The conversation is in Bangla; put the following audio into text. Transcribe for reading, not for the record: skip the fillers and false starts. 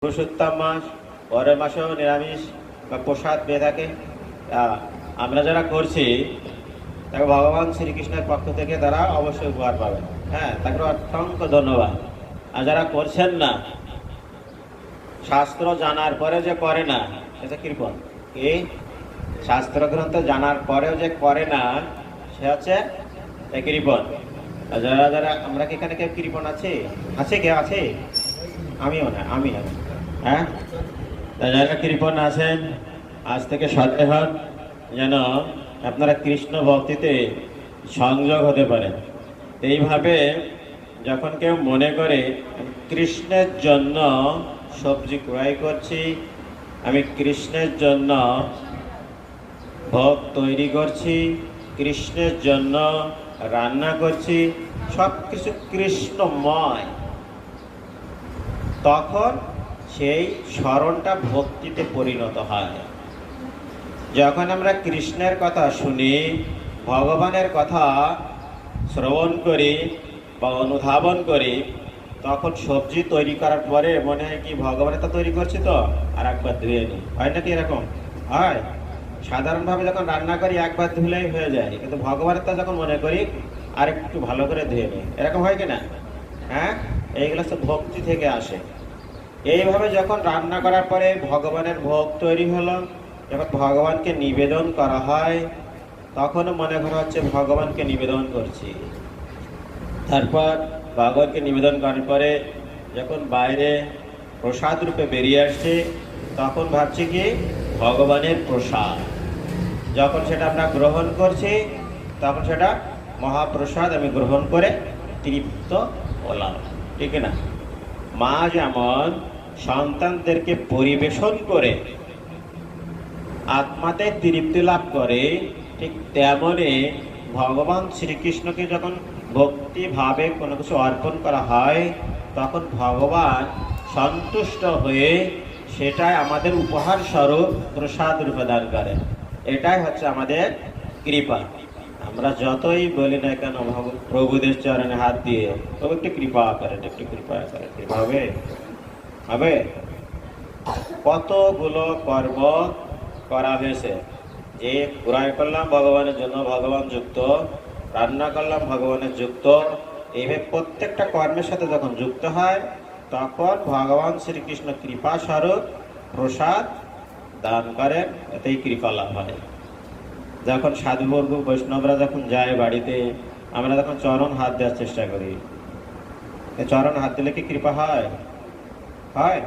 পুরুষোত্তম মাস, পরের মাসেও নিরামিষ বা প্রসাদ পেয়ে থাকে। আমরা যারা করছি তাকে ভগবান শ্রীকৃষ্ণের পক্ষ থেকে তারা অবশ্যই উপহার পাবেন। হ্যাঁ, তাকে অসংখ্য ধন্যবাদ। আর যারা করছেন না, শাস্ত্র জানার পরে যে করে না, এটা কৃপণ। এই শাস্ত্র গ্রন্থ জানার পরেও যে করে না, সে হচ্ছে কৃপণ। আর যারা যারা আমরা কি এখানে কেউ কৃপণ আছে? কেউ আছে? আমিও না, আমি না। হ্যাঁ, যারা কৃপণ আছেন, আজ থেকে সদয় হন, যেন আপনারা কৃষ্ণ ভক্তিতে সংযোগ হতে পারেন। এইভাবে যখন কেউ মনে করে কৃষ্ণের জন্য সবজি ক্রয় করছি, আমি কৃষ্ণের জন্য ভোগ তৈরি করছি, কৃষ্ণের জন্য রান্না করছি, সব কিছু কৃষ্ণময়, তখন সেই স্মরণটা ভক্তিতে পরিণত হয়। যখন আমরা কৃষ্ণের কথা শুনি, ভগবানের কথা শ্রবণ করি বা অনুধাবন করি, তখন সবজি তৈরি করার পরে মনে হয় কি ভগবানের তো তৈরি করছি, তো আর একবার ধুয়ে নিই। হয় নাকি এরকম? হয়। সাধারণভাবে যখন রান্না করি একবার ধুলেই হয়ে যায়, কিন্তু ভগবানের তো যখন মনে করি আর একটু ভালো করে ধুয়ে নিই। এরকম হয় কিনা? হ্যাঁ, এইগুলো তো ভক্তি থেকে আসে। এইভাবে যখন রান্না করার পরে ভগবানের ভোগ তৈরি হলো, যখন ভগবানকে নিবেদন করা হয়, তখনও মনে করা হচ্ছে ভগবানকে নিবেদন করছি। তারপর ভগবানকে নিবেদন করার পরে যখন বাইরে প্রসাদ রূপে বেরিয়ে আসছে, তখন ভাবছি কি ভগবানের প্রসাদ। যখন সেটা আমরা গ্রহণ করছি, তখন সেটা মহাপ্রসাদ আমি গ্রহণ করে তৃপ্ত হলাম। ঠিক না? মা যেমন সন্তানদেরকে পরিবেশন করে আত্মাতে তৃপ্তি লাভ করে, ঠিক তেমনি ভগবান শ্রীকৃষ্ণকে যখন ভক্তিভাবে কোনো কিছু অর্পণ করা হয়, তখন ভগবান সন্তুষ্ট হয়ে সেটাই আমাদের উপহার স্বরূপ প্রসাদ রূপে দান করেন। এটাই হচ্ছে আমাদের কৃপা। আমরা যতই বলি না কেন প্রভুদের চরণে হাত দিয়ে, তবে একটু কৃপা করেন, একটু কৃপা করেন, কৃপা হবে? হবে? কতগুলো কর্ম করা হয়েছে, যে ক্রয় করলাম ভগবানের জন্য, ভগবান যুক্ত, রান্না করলাম ভগবানের যুক্ত। এইভাবে প্রত্যেকটা কর্মের সাথে যখন যুক্ত হয়, তখন ভগবান শ্রীকৃষ্ণ কৃপা স্বরূপ প্রসাদ দান করেন, এতেই কৃপা লাভ হয়। যখন সাধুবর্গ বৈষ্ণবরা যখন যায় বাড়িতে, আমরা তখন চরণ হাত দেওয়ার চেষ্টা করি। চরণ হাত দিলে কি কৃপা হয়? হয়?